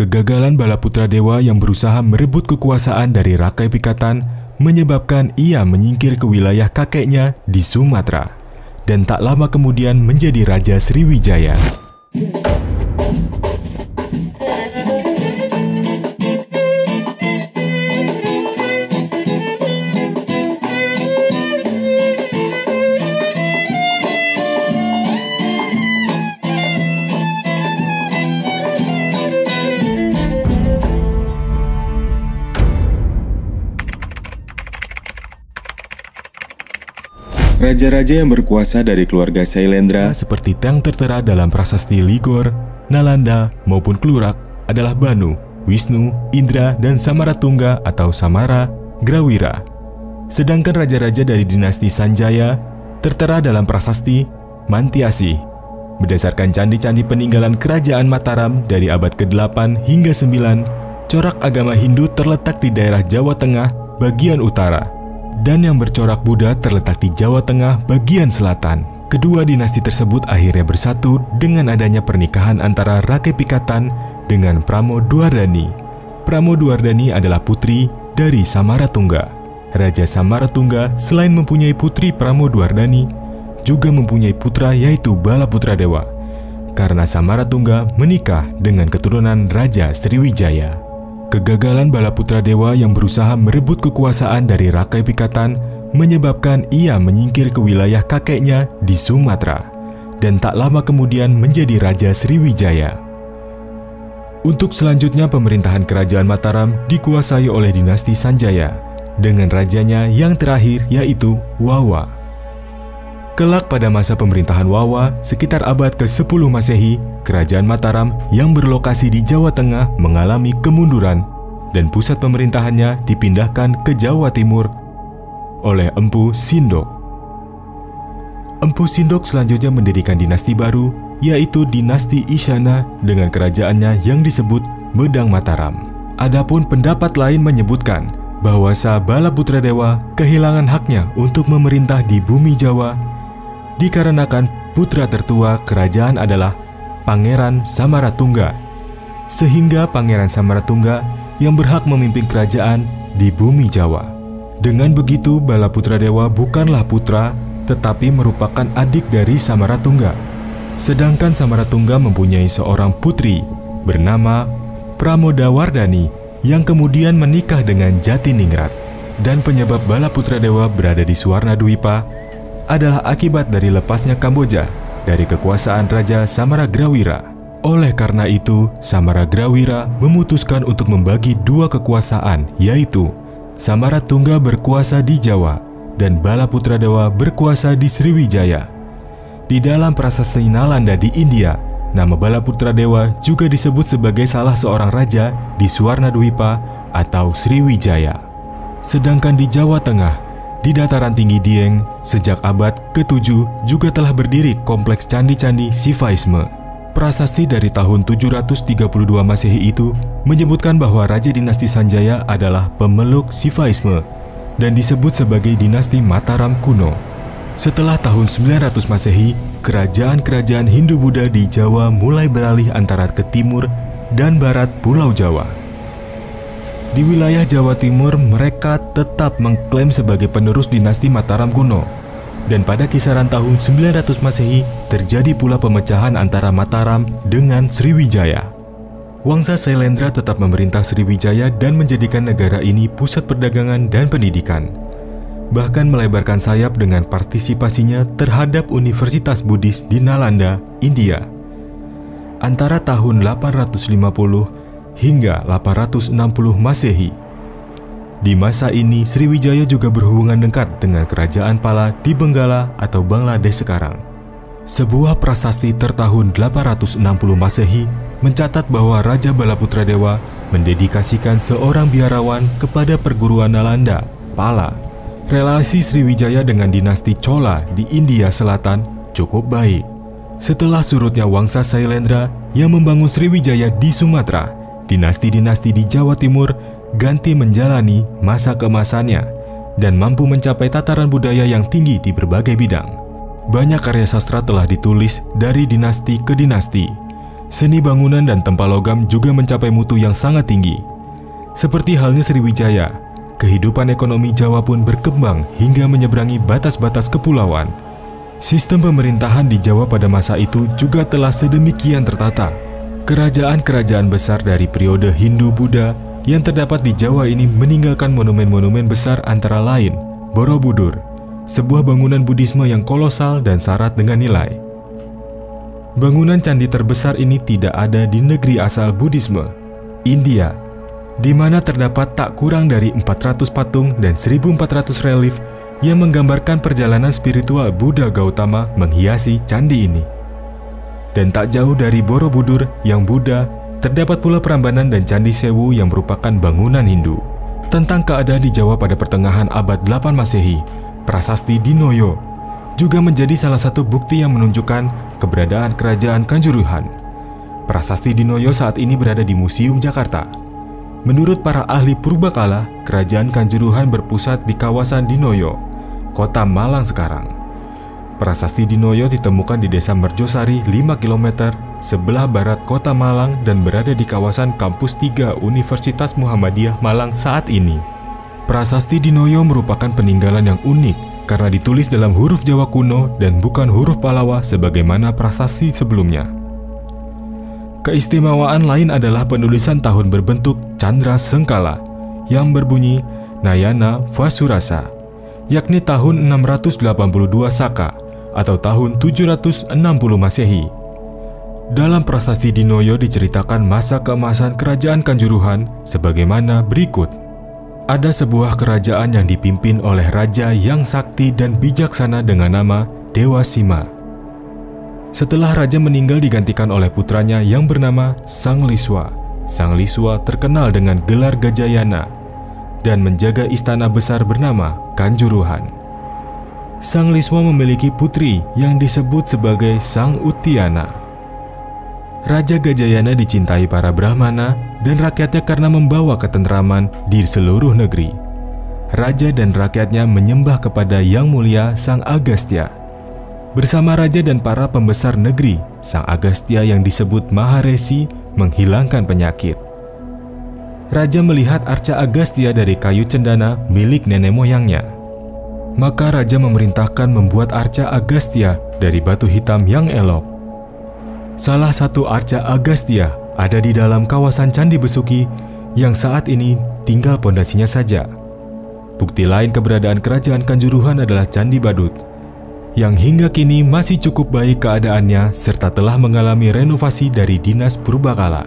Kegagalan Balaputra Dewa yang berusaha merebut kekuasaan dari Rakai Pikatan menyebabkan ia menyingkir ke wilayah kakeknya di Sumatera dan tak lama kemudian menjadi Raja Sriwijaya. Raja-raja yang berkuasa dari keluarga Sailendra seperti yang tertera dalam prasasti Ligor, Nalanda maupun Klurak adalah Banu, Wisnu, Indra, dan Samaratungga atau Samara Grawira. Sedangkan raja-raja dari dinasti Sanjaya tertera dalam prasasti Mantiasi. Berdasarkan candi-candi peninggalan kerajaan Mataram dari abad ke-8 hingga 9, corak agama Hindu terletak di daerah Jawa Tengah bagian utara, dan yang bercorak Buddha terletak di Jawa Tengah bagian selatan. Kedua dinasti tersebut akhirnya bersatu dengan adanya pernikahan antara Rakai Pikatan dengan Pramodwardhani. Pramodwardhani adalah putri dari Samaratungga. Raja Samaratungga selain mempunyai putri Pramodwardhani, juga mempunyai putra yaitu Balaputra Dewa, karena Samaratungga menikah dengan keturunan Raja Sriwijaya. Kegagalan Balaputra Dewa yang berusaha merebut kekuasaan dari Rakai Pikatan menyebabkan ia menyingkir ke wilayah kakeknya di Sumatera dan tak lama kemudian menjadi Raja Sriwijaya. Untuk selanjutnya pemerintahan kerajaan Mataram dikuasai oleh dinasti Sanjaya dengan rajanya yang terakhir yaitu Wawa. Kelak pada masa pemerintahan Wawa sekitar abad ke-10 Masehi, kerajaan Mataram yang berlokasi di Jawa Tengah mengalami kemunduran dan pusat pemerintahannya dipindahkan ke Jawa Timur oleh Empu Sindok. Empu Sindok selanjutnya mendirikan dinasti baru yaitu dinasti Isyana dengan kerajaannya yang disebut Medang Mataram. Adapun pendapat lain menyebutkan bahwa Balaputra Dewa kehilangan haknya untuk memerintah di bumi Jawa dikarenakan putra tertua kerajaan adalah Pangeran Samaratungga, sehingga Pangeran Samaratungga yang berhak memimpin kerajaan di bumi Jawa. Dengan begitu, Balaputra Dewa bukanlah putra, tetapi merupakan adik dari Samaratungga. Sedangkan Samaratungga mempunyai seorang putri bernama Pramodwardhani yang kemudian menikah dengan Jatiningrat. Dan penyebab Balaputra Dewa berada di Suwarnadwipa adalah akibat dari lepasnya Kamboja dari kekuasaan Raja Samaragrawira. Oleh karena itu, Samaragrawira memutuskan untuk membagi dua kekuasaan, yaitu Samaratungga berkuasa di Jawa dan Balaputra Dewa berkuasa di Sriwijaya. Di dalam prasasti Nalanda di India, nama Balaputra Dewa juga disebut sebagai salah seorang raja di Suwarnadwipa atau Sriwijaya. Sedangkan di Jawa Tengah, di dataran tinggi Dieng, sejak abad ke-7 juga telah berdiri kompleks candi-candi Sivaisme. Prasasti dari tahun 732 Masehi itu menyebutkan bahwa Raja dinasti Sanjaya adalah pemeluk Sivaisme dan disebut sebagai dinasti Mataram kuno. Setelah tahun 900 Masehi, kerajaan-kerajaan Hindu-Buddha di Jawa mulai beralih antara ke timur dan barat Pulau Jawa. Di wilayah Jawa Timur, mereka tetap mengklaim sebagai penerus dinasti Mataram kuno. Dan pada kisaran tahun 900 Masehi, terjadi pula pemecahan antara Mataram dengan Sriwijaya. Wangsa Sailendra tetap memerintah Sriwijaya dan menjadikan negara ini pusat perdagangan dan pendidikan. Bahkan melebarkan sayap dengan partisipasinya terhadap Universitas Buddhis di Nalanda, India. Antara tahun 850 hingga 860 Masehi. Di masa ini, Sriwijaya juga berhubungan dekat dengan kerajaan Pala di Benggala atau Bangladesh sekarang. Sebuah prasasti tertahun 860 Masehi mencatat bahwa Raja Balaputra Dewa mendedikasikan seorang biarawan kepada perguruan Nalanda, Pala. Relasi Sriwijaya dengan dinasti Chola di India Selatan cukup baik. Setelah surutnya Wangsa Sailendra yang membangun Sriwijaya di Sumatera, dinasti-dinasti di Jawa Timur ganti menjalani masa keemasannya dan mampu mencapai tataran budaya yang tinggi di berbagai bidang. Banyak karya sastra telah ditulis dari dinasti ke dinasti, Seni bangunan dan tempa logam juga mencapai mutu yang sangat tinggi. Seperti halnya Sriwijaya, kehidupan ekonomi Jawa pun berkembang hingga menyeberangi batas-batas kepulauan. Sistem pemerintahan di Jawa pada masa itu juga telah sedemikian tertata. Kerajaan-kerajaan besar dari periode Hindu-Buddha yang terdapat di Jawa ini meninggalkan monumen-monumen besar antara lain Borobudur, sebuah bangunan Buddhisme yang kolosal dan syarat dengan nilai. Bangunan candi terbesar ini tidak ada di negeri asal Buddhisme, India, di mana terdapat tak kurang dari 400 patung dan 1.400 relief yang menggambarkan perjalanan spiritual Buddha Gautama menghiasi candi ini. Dan tak jauh dari Borobudur yang Buddha, terdapat pula Prambanan dan Candi Sewu yang merupakan bangunan Hindu. Tentang keadaan di Jawa pada pertengahan abad 8 Masehi, Prasasti Dinoyo juga menjadi salah satu bukti yang menunjukkan keberadaan kerajaan Kanjuruhan. Prasasti Dinoyo saat ini berada di Museum Jakarta. Menurut para ahli purbakala, kerajaan Kanjuruhan berpusat di kawasan Dinoyo, kota Malang sekarang. Prasasti Dinoyo ditemukan di desa Merjosari 5 km sebelah barat kota Malang dan berada di kawasan Kampus 3 Universitas Muhammadiyah Malang saat ini. Prasasti Dinoyo merupakan peninggalan yang unik karena ditulis dalam huruf Jawa kuno dan bukan huruf Pallawa sebagaimana prasasti sebelumnya. Keistimewaan lain adalah penulisan tahun berbentuk candra sengkala yang berbunyi Nayana Vasurasa, yakni tahun 682 Saka atau tahun 760 Masehi. Dalam prasasti Dinoyo diceritakan masa keemasan kerajaan Kanjuruhan sebagaimana berikut. Ada sebuah kerajaan yang dipimpin oleh raja yang sakti dan bijaksana dengan nama Dewa Sima. Setelah raja meninggal digantikan oleh putranya yang bernama Sang Liswa. Sang Liswa terkenal dengan gelar Gajayana dan menjaga istana besar bernama Kanjuruhan. Sang Liswa memiliki putri yang disebut sebagai Sang Utiana. Raja Gajayana dicintai para Brahmana dan rakyatnya karena membawa ketentraman di seluruh negeri. Raja dan rakyatnya menyembah kepada Yang Mulia Sang Agastya. Bersama raja dan para pembesar negeri, Sang Agastya yang disebut Maharesi menghilangkan penyakit. Raja melihat arca Agastya dari kayu cendana milik nenek moyangnya. Maka raja memerintahkan membuat arca Agastya dari batu hitam yang elok. Salah satu arca Agastya ada di dalam kawasan Candi Besuki yang saat ini tinggal pondasinya saja. Bukti lain keberadaan kerajaan Kanjuruhan adalah Candi Badut, yang hingga kini masih cukup baik keadaannya serta telah mengalami renovasi dari Dinas Purbakala.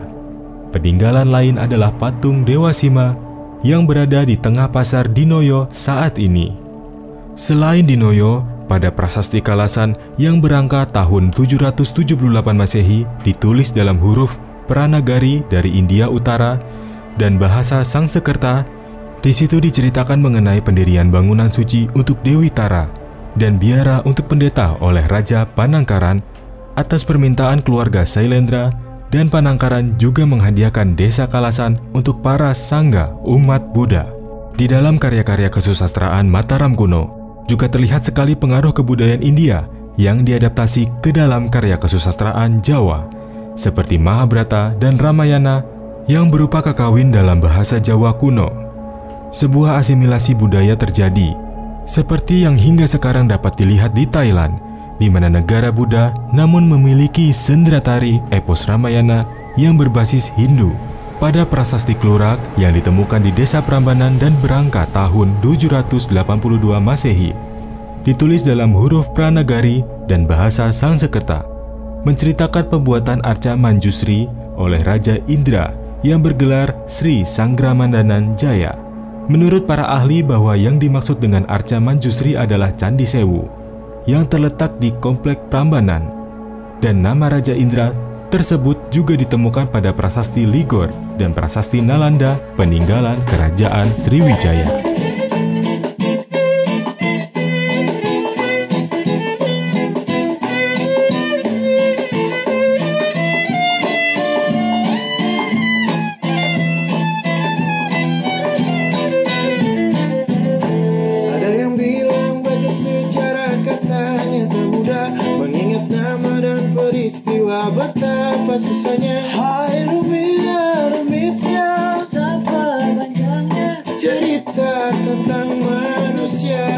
Peninggalan lain adalah patung Dewa Sima yang berada di tengah pasar Dinoyo saat ini. Selain Dinoyo, pada prasasti Kalasan yang berangka tahun 778 Masehi ditulis dalam huruf Pranagari dari India Utara dan bahasa Sangsekerta. Di situ diceritakan mengenai pendirian bangunan suci untuk Dewi Tara dan biara untuk pendeta oleh Raja Panangkaran atas permintaan keluarga Sailendra, dan Panangkaran juga menghadiahkan desa Kalasan untuk para sangga umat Buddha. Di dalam karya-karya kesusastraan Mataram kuno juga terlihat sekali pengaruh kebudayaan India yang diadaptasi ke dalam karya kesusastraan Jawa, seperti Mahabharata dan Ramayana yang berupa kakawin dalam bahasa Jawa kuno. Sebuah asimilasi budaya terjadi, seperti yang hingga sekarang dapat dilihat di Thailand, di mana negara Buddha namun memiliki sendera tari epos Ramayana yang berbasis Hindu. Pada prasasti Klurak yang ditemukan di desa Prambanan dan berangkat tahun 782 Masehi, ditulis dalam huruf Pranagari dan bahasa Sangsekerta, menceritakan pembuatan arca Manjusri oleh Raja Indra yang bergelar Sri Sanggramandanan Jaya. Menurut para ahli bahwa yang dimaksud dengan arca Manjusri adalah Candi Sewu yang terletak di komplek Prambanan, dan nama Raja Indra tersebut juga ditemukan pada prasasti Ligor dan prasasti Nalanda peninggalan kerajaan Sriwijaya. Ada yang bilang baca sejarah katanya tak mudah mengingat nama dan peristiwa, betapa susahnya cerita tentang manusia.